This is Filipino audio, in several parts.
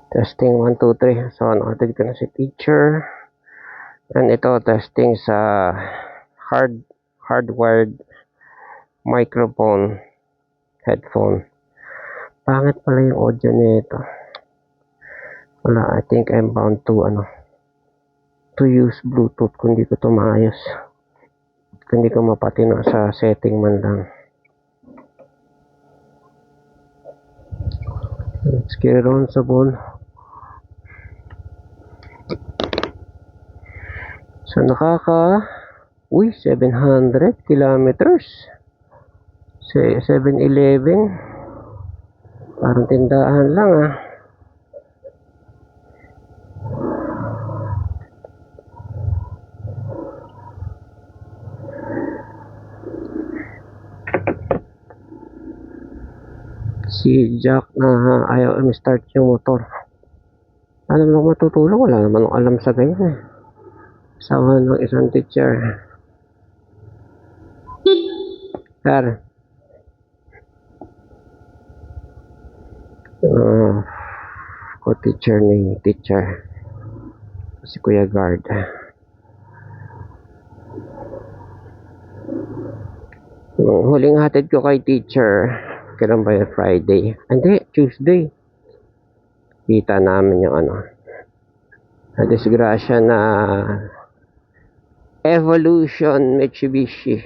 Testing 1, 2, 3. So, nakatid ko na si teacher. And ito, testing sa hardwired microphone headphone. Pangit pala yung audio nito. Wala, I think I'm bound to use Bluetooth kung di ko ito maayos. Kung di ko mapatino sa setting man lang. Let's get it on, sabon. So, 700 kilometers. 7-Eleven. Parang tindahan lang Si Jack na ayaw start yung motor. Alam mo matutulog, wala naman alam sa ganyan Sama ng isang teacher. Sir. Co-teacher ni teacher. Si Kuya Guard. Huling hatid ko kay teacher. Kailan ba yung Friday? Hindi, Tuesday. Kita namin yung na disgrasya na Evolution Mitsubishi.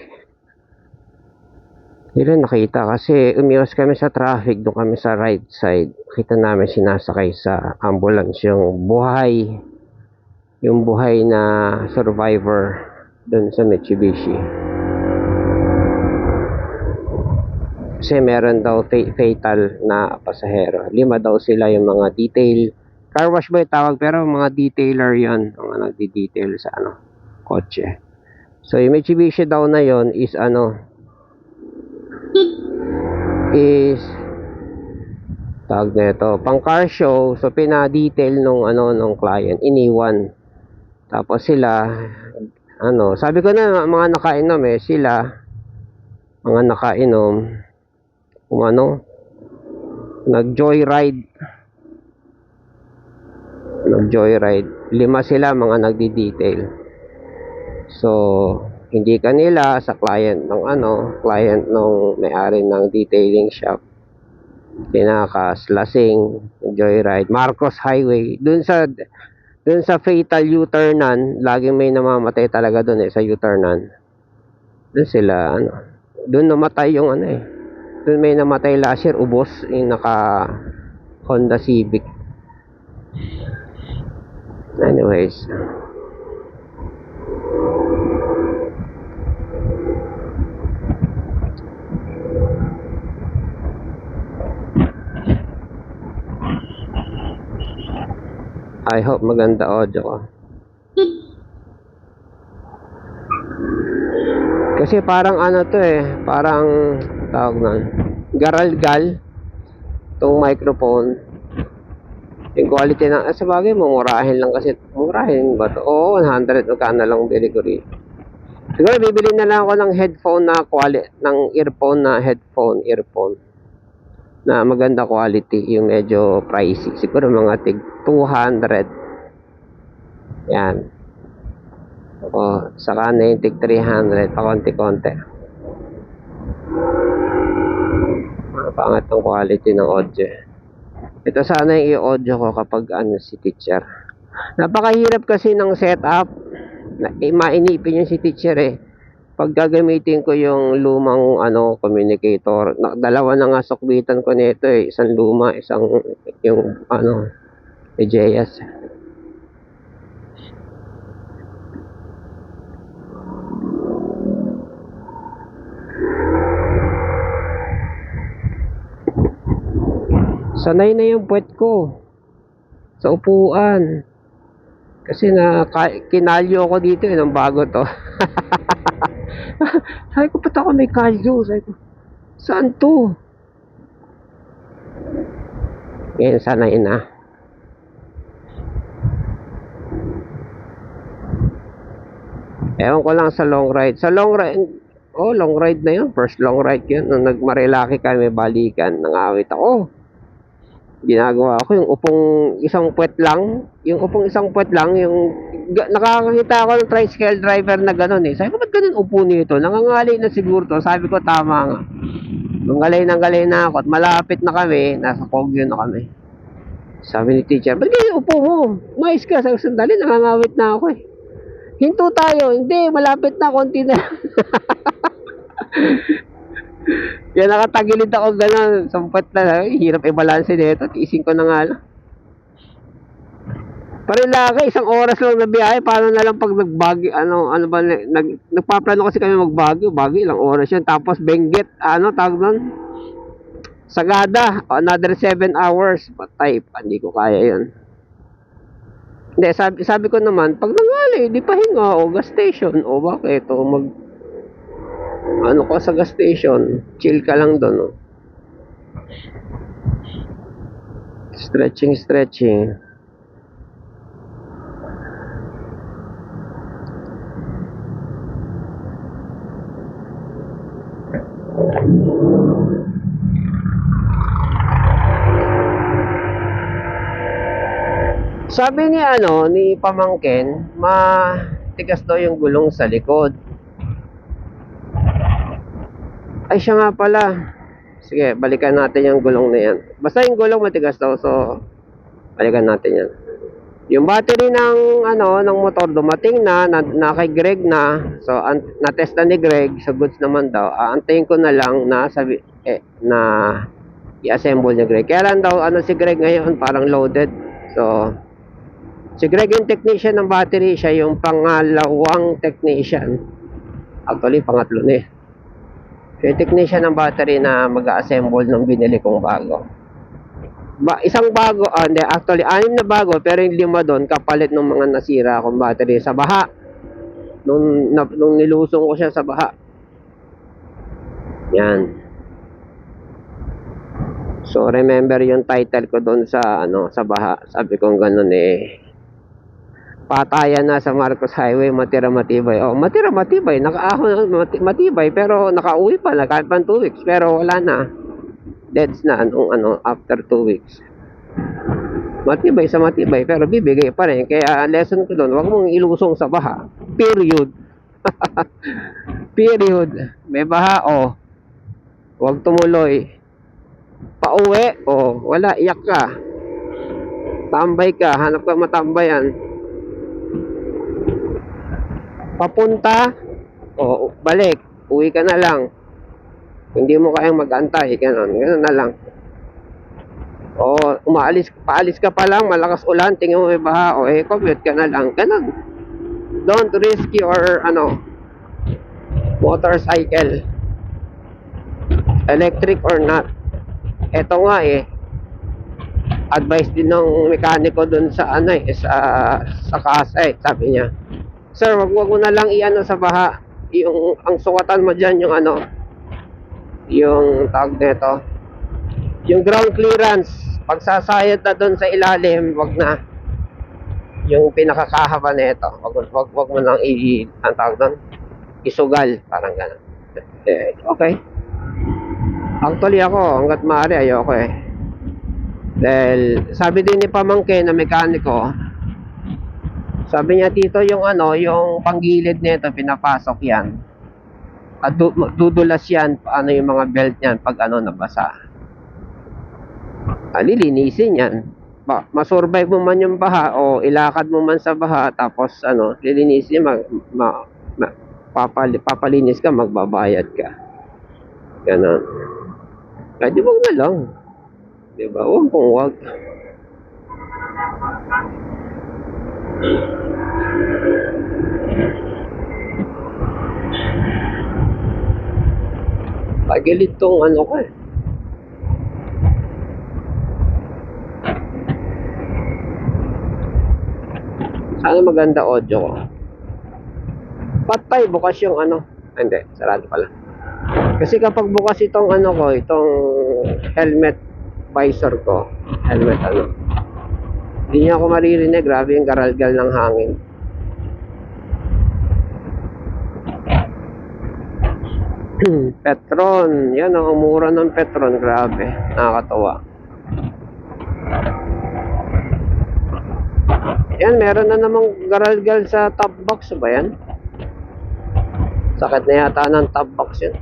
Hindi rin nakita kasi umiwas kami sa traffic, doon kami sa right side. Kita namin sinasakay sa ambulance yung buhay na survivor doon sa Mitsubishi. Kasi meron daw fatal na pasahero. 5 daw sila yung mga detail. Car wash ba yung tawag? Pero mga detailer yon, mga nagdi-detail sa kotse. So yung Mitsubishi daw na yon is tawag na ito, pang car show. So pina-detail nung client, iniwan. Tapos sila sabi ko na mga nakainom sila mga nakainom kung nag-joyride. 5 sila mga nagdi-detail. So hindi kanila sa client nung may-ari ng detailing shop. Pinakaslasing joyride, Marcos Highway, dun sa fatal U-turnan. Laging may namamatay talaga dun sa U-turnan. Dun sila dun namatay yung dun may namatay last year, ubos yung naka Honda Civic. Anyways, I hope maganda audio ko. Kasi parang parang tawag na garalgal tong microphone. Yung quality na sa bagay mumurahin lang kasi. Murahin ba to? Oo, 100 magkano lang bili ko rin. Siguro bibili na lang ako ng headphone na earphone na maganda quality, yung medyo pricey. Siguro mga tig 200. Yan. O, saka na yung tig 300 pa konti-konti. Pangat ang quality ng audio. Ito sana yung i-audio ko kapag si teacher. Napakahirap kasi ng setup. Mainipin yung si teacher Pag gagamitin ko yung lumang communicator, dalawa na nga sukbitan ko nito isang luma, isang yung EJS. Sanay na yung puwet ko sa upuan. Kasi kinalyo ako dito nung bago to. Sabi ko, ba't ako may kalyo? Sabi ko, saan to? Ngayon, sanay na. Ewan ko lang sa long ride. Sa long ride, long ride na yun. First long ride yun. Nung nagmarilaki kami, balikan, nangawit ako. ginagawa ko yung upong isang puwet lang, yung nakakakita ako ng tricycle driver na gano'n, eh. Sabi ko, "Ba't gano'n upo nito? Nangangalay na siguro 'to." Sabi ko, "Tama nga." Ngalay na ako at malapit na kami, nasa Kogyo na kami. Sabi ni teacher, "Ba't ganyan upo mo? Umayos ka." Sabi ko, "Sandali, nangangawit na ako, eh." "Hinto tayo." "Hindi, malapit na, konti na." Kaya nakatagilid ako gano'n, sumpat na, hirap i-balanse nito, tiisin ko na nga lang. Parilaki, isang oras lang na biyahe, paano na lang pag ano ba, nagpaplano kasi kami mag-Baguio, ilang oras yun, tapos Benguet, tawag nun? Sagada, another 7 hours, patay, hindi ko kaya yun. Hindi, sabi ko naman, pag nangali, di pahinga, o gas station, o bakit, o ka sa gas station, chill ka lang doon, o. Stretching. Sabi ni pamangkin, matigas daw yung gulong sa likod. Ay, siya nga pala. Sige, balikan natin yung gulong na yan. Basta yung gulong matigas daw, so balikan natin yan. Yung battery ng motor dumating na kay Greg na. So na-testa ni Greg, so goods naman daw. Aantayin ko na lang na na i-assemble ni Greg. Kaya lang daw si Greg ngayon parang loaded. So si Greg yung technician ng battery, siya yung pangalawang technician. Actually, pangatlo na eh. Yung technician ng battery na mag-assemble ng binili kong bago. Isang bago, hindi, actually, 6 na bago, pero yung 5 doon, kapalit ng mga nasira akong battery sa baha. Nung nilusong ko siya sa baha. Yan. So, remember yung title ko doon sa baha. Sabi kong ganun patayan na sa Marcos Highway, matira matibay. Oh, matira matibay, nakaahon matibay, pero nakauwi pa na kahit pa 2 weeks, pero wala na. Deads na after 2 weeks. Matibay sa matibay, pero bibigay pa rin. Kaya lesson ko doon, wag mong ilusong sa baha. Period. Period. May baha, wag tumuloy. Pauwi, wala, iyak ka. Tambay ka, hanap ka matambayan. Papunta, balik, uwi ka na lang. Hindi mo kayang mag-antay, ganun na lang. Paalis ka pa lang, malakas ulan, tingin mo may baha, commute ka na lang, ganun. Don't risk your motorcycle, electric or not. Eto nga advice din ng mekaniko dun sa sa Kasay, sabi niya, "Sir, wag mo na lang sa baha. Ang sukatan mo diyan yung tawag nito, yung ground clearance. Pagsasayad na doon sa ilalim, wag na. Yung pinakakahaba nito, wag mo nang ang tawag doon, isugal, parang gano'n." Okay. Actually ako, hanggat maaari ayoko Dahil sabi din ni pamangkin na mekaniko, sabi niya, "Tito, yung panggilid nito, pinapasok yan. At dudulas yan, yung mga belt yan pag nabasa. Lilinisin yan. Masurvive mo man yung baha o ilakad mo man sa baha, tapos lilinisin, papalinis ka, magbabayad ka." Ganon. Di wag na lang. Diba? Wag. Pagilid tong ko Sana maganda audio ko. Patay, bukas yung hindi, sarado pala. Kasi kapag bukas itong itong helmet visor ko, hindi niya ako maririnig. Grabe yung garalgal ng hangin. Petron, yan ang mura ng Petron, grabe, nakakatawa. Yan, meron na namang garalgal sa top box ba yan? Sakit na yata ng top box yun.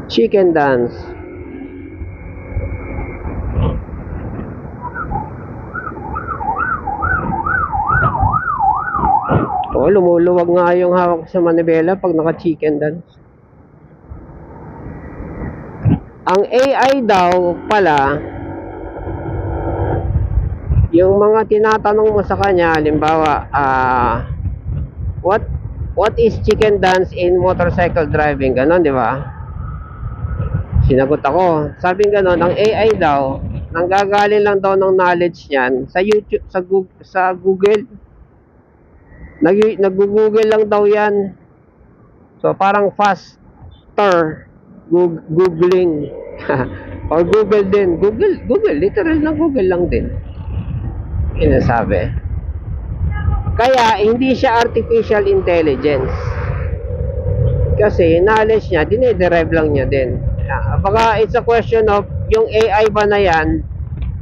Chicken dance. Oh, lumuluwag nga yung hawak sa manibela pag naka-chicken dance. Ang AI daw pala, yung mga tinatanong mo sa kanya, halimbawa, what is chicken dance in motorcycle driving? Ganon, di ba? Sinagot ako. Sabi ganon, ang AI daw, nanggagaling lang daw ng knowledge niyan sa YouTube, sa Google. Nag-google lang daw yan. So, parang faster googling. Or Google din. Google, literal na Google lang din. Inasabi. Kaya, hindi siya artificial intelligence. Kasi, knowledge niya, diniderive lang niya din. Baka it's a question of, yung AI ba na yan,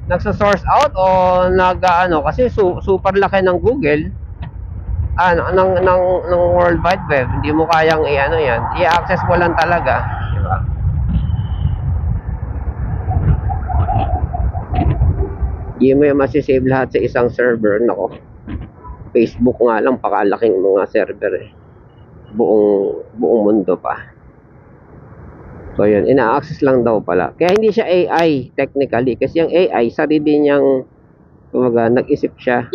nagsa-source out o kasi super laki ng Google, ng World Wide Web, hindi mo kayang yan, i-access mo lang talaga, di ba? Hindi mo yung masisave lahat sa isang server. Nako, Facebook nga lang, pakalaking mga server buong mundo pa. So yun, ina-access lang daw pala. Kaya hindi siya AI technically, kasi yung AI sarili niyang nag-isip siya.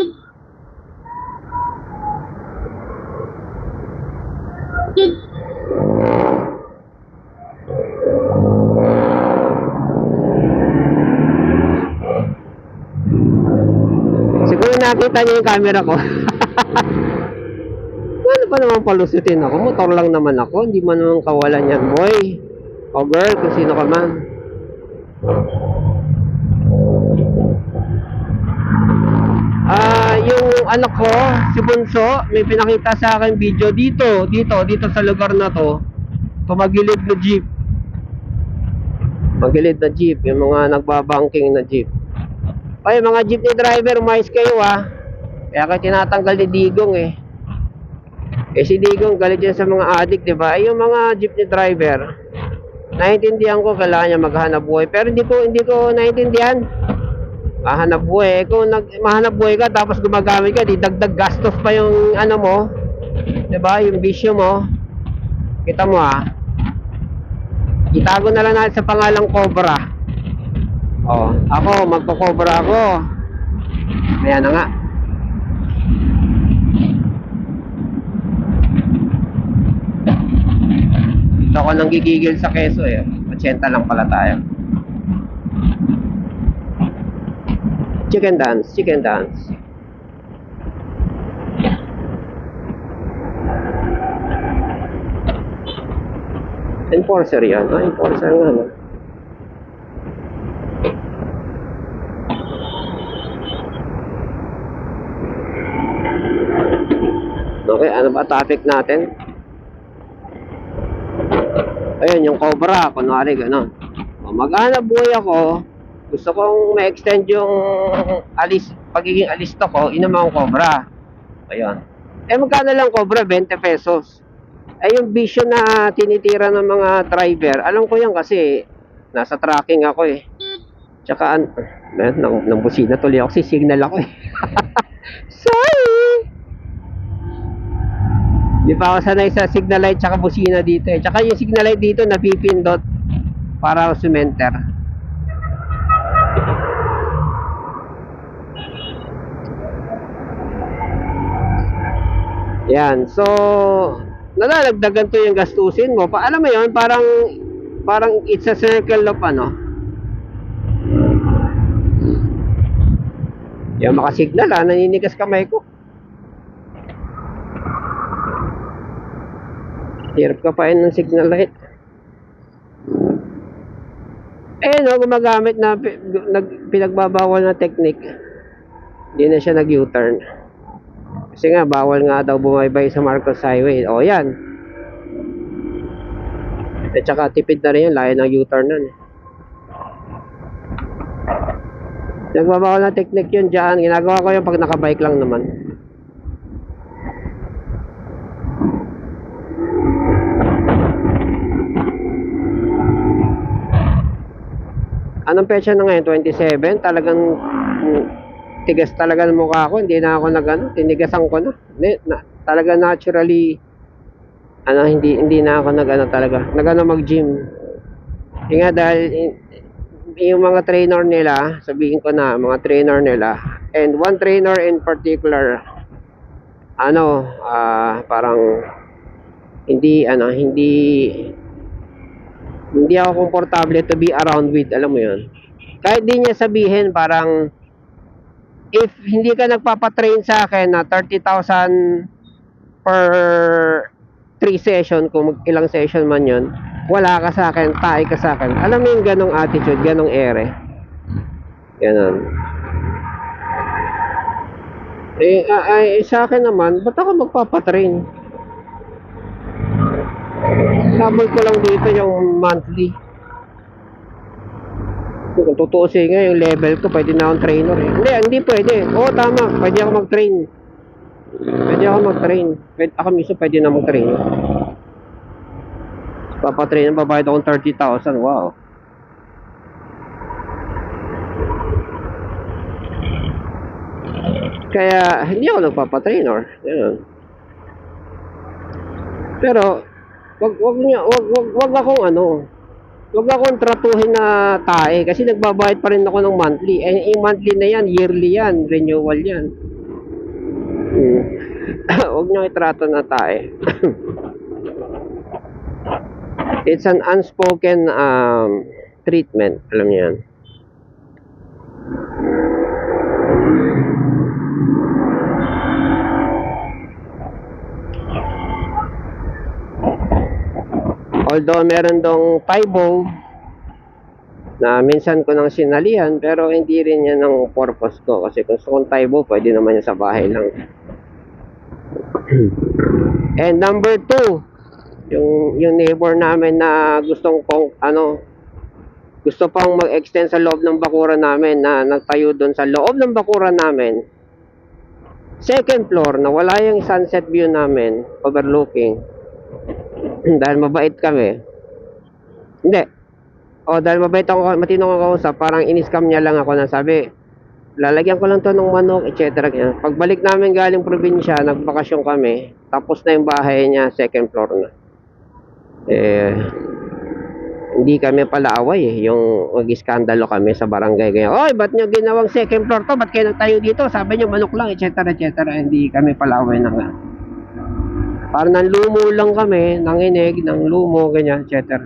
Siguro nakita niyo yung camera ko. Ano pa naman palusutin ako? Motor lang naman ako. Hindi man naman kawalan yan, boy. O girl, kung sino ka man. Yung anak ko, si Bunso, may pinakita sa akin video dito sa lugar na to. Tumagilid na jeep. Magilid na jeep, yung mga nagbabangking na jeep. Ay, mga jeepney driver, mais kayo Kaya kayo tinatanggal ni Digong si Digong galit yan sa mga addict, di ba? Ay, yung mga jeepney driver, naiintindihan ko, kailangan niya maghanap buhay. Pero hindi ko naiintindihan. Mahanap buhay. Kung mahanap buhay ka, tapos gumagamit ka, di dagdag gastos pa yung ano mo. Di ba? Yung bisyo mo. Kita mo itago na lang natin sa pangalang Cobra. Ako, magko-Cobra ako. Ayan na nga. Dito ako nang gigigil sa keso 80 lang pala tayo. Chicken dance. Enforcer yan. Enforcer nga Okay, ano ba topic natin? Ayun, yung Cobra, kunwari gano'n. Mag-hanap buhay ako, gusto kong ma-extend yung pagiging alisto ko, inamang Cobra. Ayun. Magkano lang Cobra? 20 pesos. Yung vision na tinitira ng mga driver, alam ko yan kasi nasa tracking ako Tsaka, nang busina tuloy ako, signal ako Sorry! Di pa ako sanay sa signal light tsaka busina dito Tsaka yung signal light dito napipindot para sumenter. Yan, so nalalagdagan to yung gastusin mo. Alam mo yun, parang it's a circle of Yung makasignal naninigas kamay ko. Hirap ka pa ng signal light. Eh no, gumagamit na pinagbabawal na technique. Hindi na siya nag-U-turn. Kasi nga, bawal nga daw bumaybay sa Marcos Highway. O yan. At saka tipid na rin yun, layo ng U-turn nun. Nagbabawal na technique yun dyan. Ginagawa ko yun pag nakabike lang naman. Anong petsa na ngayon? 27? Talagang tigas talaga ng mukha ko. Hindi na ako tinigasan ko na. Talaga naturally, hindi na ako talaga. Mag-gym. Yung nga dahil, yung mga trainer nila, sabihin ko na, mga trainer nila, and one trainer in particular, parang, hindi ako komportable to be around with, alam mo yun. Kahit di niya sabihin, parang, if hindi ka nagpapatrain sa akin na 30,000 per 3 session, kung ilang session man yun, wala ka sa akin, tae ka sa akin. Alam mo yung ganong attitude, ganong ere. Ganon. Sa akin naman, ba't ako magpapatrain? Sabol ko lang dito yung monthly. Kung tutuusin nga yung level ko, pwede na akong trainer eh. Hindi pwede. Oo, tama. Pwede ako mag-train. Ako mismo pwede na mag-train. Papatrain ang babayad akong 30,000. Wow. Kaya, hindi ako nagpapatrainer. Ganun. Pero, wag akong tratuhin na tae kasi nagbabayad pa rin ako ng monthly. Yung monthly na yan, yearly yan, renewal yan. Wag niyo itrato na tae. It's an unspoken treatment, alam niyo yan. Although meron dong Taibo na minsan ko nang sinalihan, pero hindi rin yan ang purpose ko. Kasi kung gusto kong Taibo, pwede naman yan sa bahay lang. And number 2, yung neighbor namin na gusto pang mag-extend sa loob ng bakuran namin, na nagtayo doon sa loob ng bakuran namin, second floor, na wala yung sunset view namin, overlooking. Dahil mabait kami. Hindi. Dahil mabait ako, matino ko kausap, parang in-scam niya lang ako na sabi, lalagyan ko lang to ng manok, etc. Pagbalik namin galing probinsya, nagbakasyon kami, tapos na yung bahay niya, second floor na. Hindi kami pala away eh, yung mag-iskandalo kami sa barangay ganyan. Oy, ba't nyo ginawang second floor to? Ba't kayo nagtayo dito? Sabi nyo manok lang, etc. Hindi kami pala away ng parang nang lumo lang kami, nanginig, nang lumo, ganyan, etc.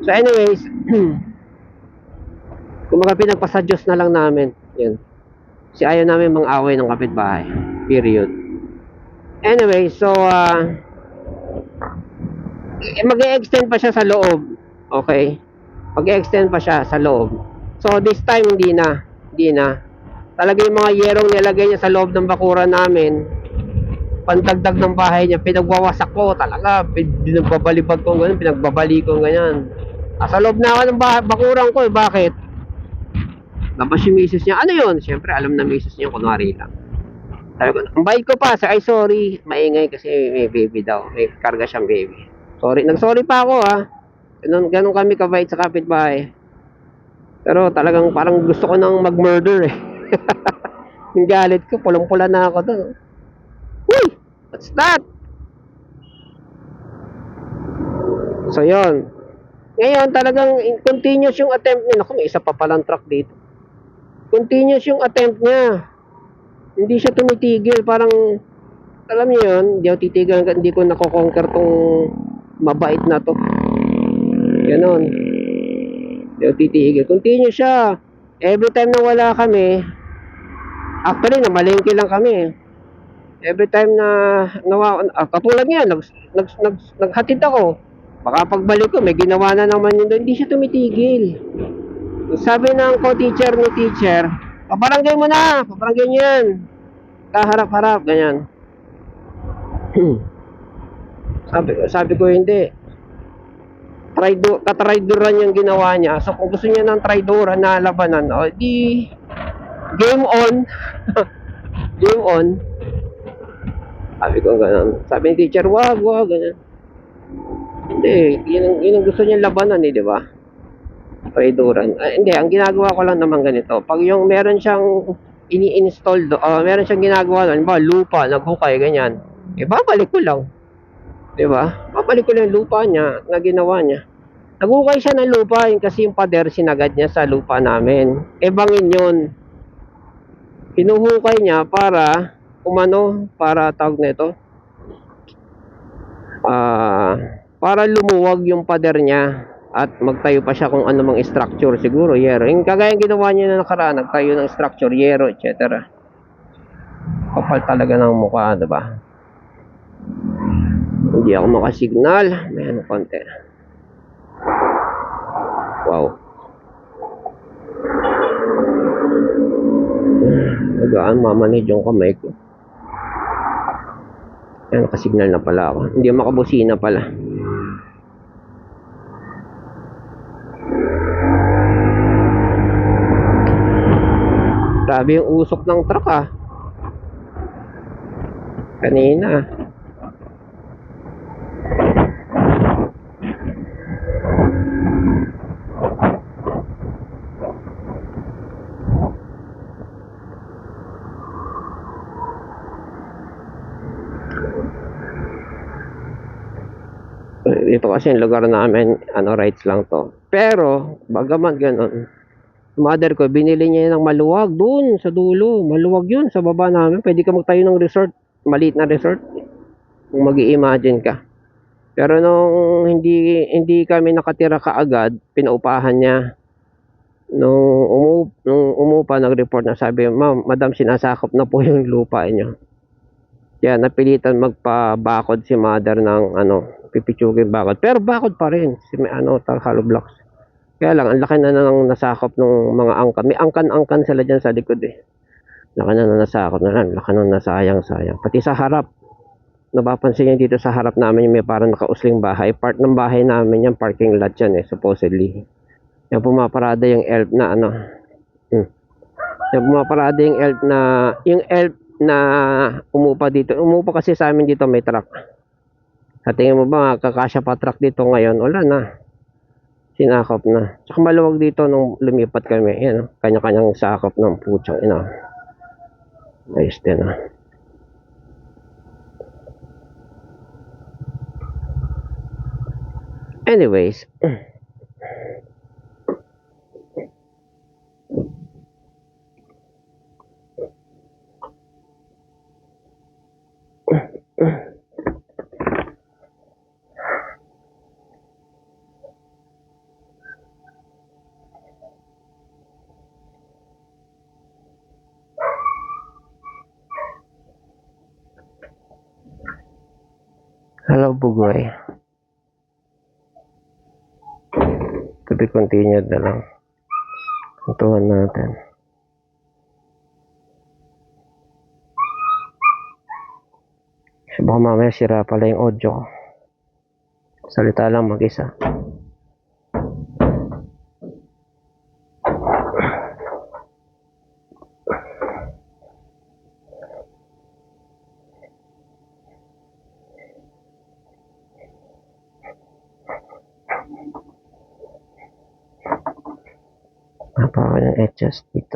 So anyways, kumaga pinagpasadyos na lang namin. Yan. Kasi ayaw namin mang-away ng kapitbahay. Period. Anyway, so mag-e-extend pa siya sa loob. Okay? Mag-e-extend pa siya sa loob. So this time hindi na. Talaga yung mga yerong nilagay niya sa loob ng bakuran namin, pantagdag ng bahay niya, pinagwawasak ko talaga, pinagbabalibag ko ganyan, pinagbabali ko ganyan. Sa loob na ako ng bakuran ko eh. Bakit? Labas yung misis niya. Ano yun? Siyempre alam na misis niya, kunwari lang. Sabi ko, ang bait ko pa, ay sorry, maingay kasi may baby daw, may karga siyang baby. Sorry, nag-sorry pa ako ganun kami kabait sa kapitbahay. Pero talagang parang gusto ko nang mag-murder eh. Yung galit ko, pulang-pula na ako doon. Uy! What's that? So yon. Ngayon talagang continuous yung attempt niya. Naku, may isa pa palang truck dito. Continuous yung attempt niya. Hindi siya tumitigil. Parang, alam niyo yun, hindi ako titigil, hindi ko nakoconquer tong mabait na to. Ganon. Hindi ako titigil. Continue siya. Every time na wala kami, actually, namalengke lang kami. Every time na katulad niya, naghatid ako. Baka pagbalik ko, may ginawa na naman yun doon. Hindi siya tumitigil. Sabi ng co-teacher ni teacher, pabarangay mo na, pabarangay niyo yan. Kaharap-harap, ganyan. sabi ko hindi. Katraidoran yung ginawa niya. So kung gusto niya ng traidoran na labanan, o di game on. Game on. Sabi ko ganun. Sabi ni teacher, wag, ganyan. Hindi, yun ang gusto niya labanan di ba? Traidoran. Hindi, ang ginagawa ko lang naman ganito. Pag yung meron siyang ini-install meron siyang ginagawa doon, ba lupa, naghukay, ganyan. Babalik ko lang. Di ba? Babalik ko lang yung lupa niya na ginawa niya. Naghukay siya ng lupa kasi yung pader sinagad niya sa lupa namin. Bangin yun. Hinuhukay niya para para tawag na ito, para lumuwag yung pader niya at magtayo pa siya kung ano mang structure, siguro yero. Yung kagaya ginawa niya na nakaraan, nagtayo ng structure, yero, etc. Kapal talaga ng mukha, diba? Hindi ako makasignal. May ano konti. Wow. Nagaan mamanage yung kamay ko. Ayan, nakasignal na pala ako. Hindi makabusina pala. Grabe yung usok ng truck kanina. Dito kasi yung lugar namin, rights lang to. Pero, bagaman ganun, mother ko, binili niya ng maluwag doon sa dulo. Maluwag yun sa baba namin. Pwede ka magtayo ng resort. Maliit na resort. Kung mag-i-imagine ka. Pero nung hindi kami nakatira kaagad, pinaupahan niya. Nung umupa, nag-report na sabi, ma'am, madam, sinasakop na po yung lupa niyo. Kaya napilitan magpa-bakod si mother ng pipitsugin bakod. Pero bakod pa rin si hollow blocks. Kaya lang ang laki na nang nasakop ng mga angkan. May angkan sila diyan sa likod Laki na nasakop na lang, laki na nasayang. Pati sa harap. Napapansin niyo dito sa harap namin yung may parang nakausling bahay. Part ng bahay namin yan, parking lot yan supposedly. Yan pumaparada yung elf na Yan pumaparada yung elf na umupa dito. Umupa kasi sa amin dito may truck. Sa tingin mo ba kakasya pa truck dito ngayon? Wala na. Sinakop na. Tsaka maluwag dito nung lumipat kami. Yan kanya-kanyang sakop ng putsang Nice din Anyways. Hello, Bugoy. To be continued na lang. Kuntuhan natin. So, baka mamaya sira pala yung audio ko. Salita lang mag-isa. Napaka yung adjust dito.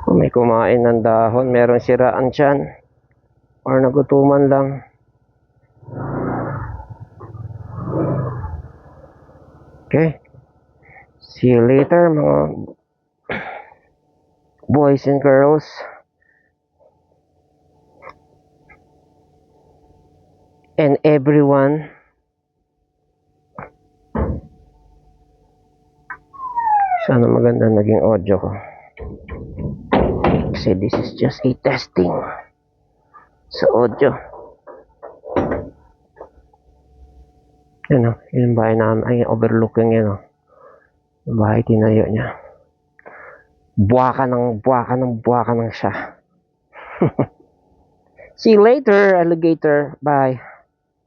Kung may kumain ng dahon, meron siraan dyan. Or nagutuman lang. Okay. See you later mga boys and girls. And everyone. Sana maganda naging audio ko. Kasi this is just a testing sa audio. Yan o, yung bahay namin, ay overlooking yan o. Yung bahay tinayo niya. Buwaka ng siya. See you later, alligator. Bye.